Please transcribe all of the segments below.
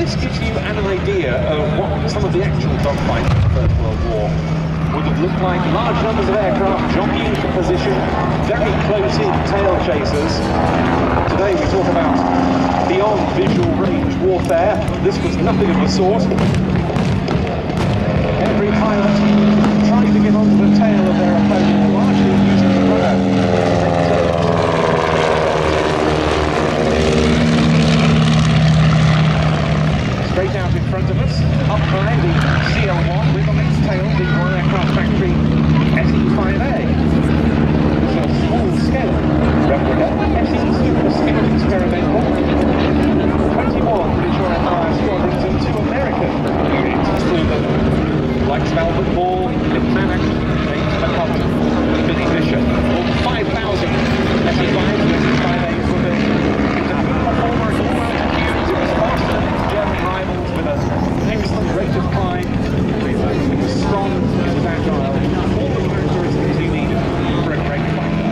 this gives you an idea of what some of the actual dogfights in the First World War would have looked like. Large numbers of aircraft jockeying for position, very close-in tail chasers. Today we talk about beyond visual range warfare. This was nothing of the sort. Every pilot trying to get onto the tail of their opponent, largely using the rudder. Straight out in front of us, up high, the CL-1 with on its tail the Royal Aircraft Factory SE-5A. It's a small-scale replica, SE Super Scout Experimental. 21 British Royal Naval Squadrons and 2 American units through the likes of Albert Ball, Nick Manack, James McCott, and Billy Fisher. More than 5,000 SE-5s and SE-5As were built. It was a good performer at all altitudes. It was faster than its German rivals with an excellent rate of climb. It was strong, it was agile, all the characteristics you need for a great fighter.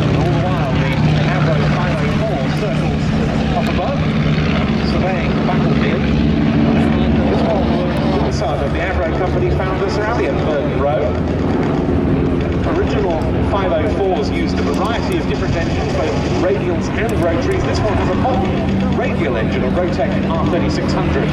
And all the while, the Avro 504 circles up above, surveying the battlefield. This one was inside of the Avro Company's founder, Sir Elliot Rowe. Original 504s used a variety of different engines, both radials and rotaries. This one has a modern radial engine, a Rotec R3600.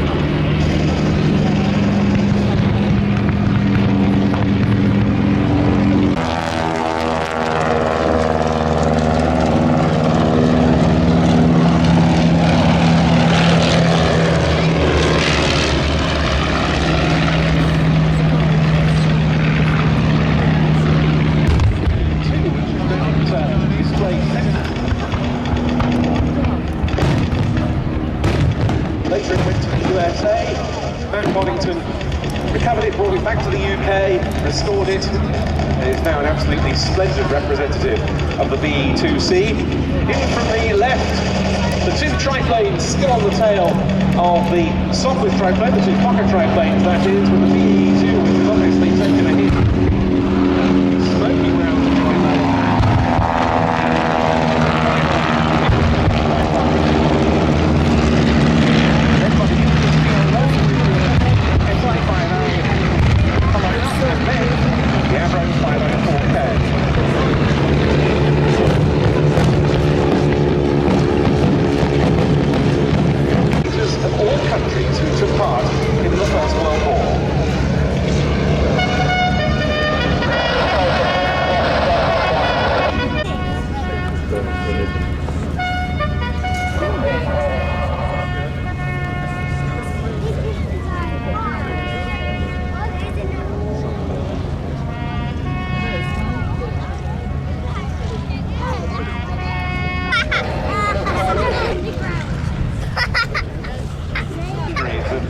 Recovered it, brought it back to the UK, restored it, and is now an absolutely splendid representative of the BE-2C. In from the left, the 2 triplanes still on the tail of the Sopwith Triplane, the 2 pocket triplanes that is, with the BE-2, which has obviously taken a hit. Smoking round the triplane.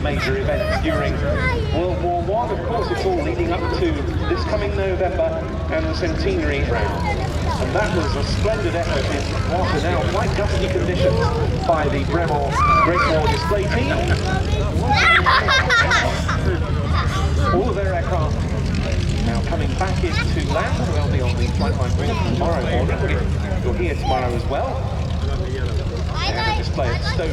Major events during World War I. Of course, it's all leading up to this coming November and the centenary round. And that was a splendid effort in what are now quite dusty conditions by the Bremont Great War display team. All of their aircraft now coming back into land. They'll be on the flight line tomorrow morning, but if you're here tomorrow as well. They have a display at Stowe.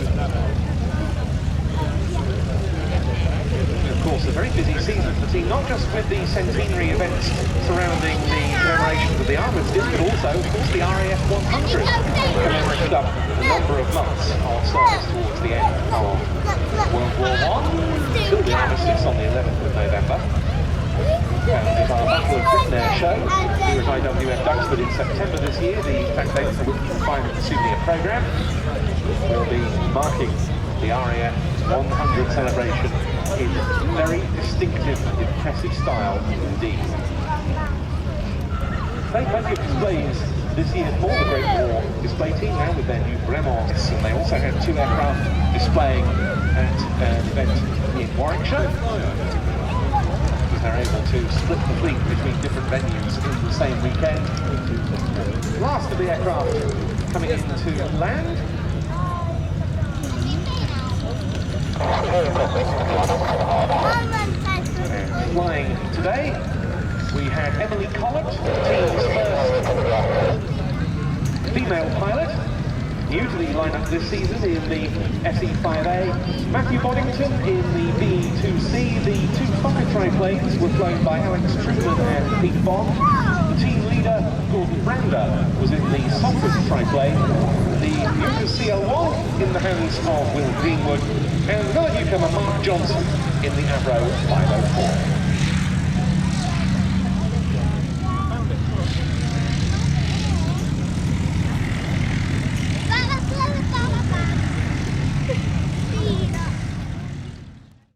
Of course, a very busy season for the team, not just with the centenary events surrounding the commemoration of the armistice, but also, of course, the RAF 100 commemorated up a number of months of service towards the end of World War I, until the armistice on the 11th of November. It's our Battle of Britain Air show here at IWF Duxford in September this year, the exact date for which you can find the souvenir programme. We'll be marking the RAF 100 celebration in very distinctive, impressive style indeed. They plenty of displays this year for the Great War display team now with their new Bremonts, and they also had 2 aircraft displaying at an event in Warwickshire. They're able to split the fleet between different venues in the same weekend. Last of the aircraft coming into land. And flying today, we had Emily Collett, the team's first female pilot. new to the lineup this season in the SE5A. Matthew Boddington in the BE2C. The two Sopwith Triplanes were flown by Alex Triplane and Pete Bond. The team leader, Gordon Brander, was in the Sopwith Triplane. The Yoga CL1 in the hands of Will Greenwood. And another newcomer, Mark Johnson, in the Avro 504.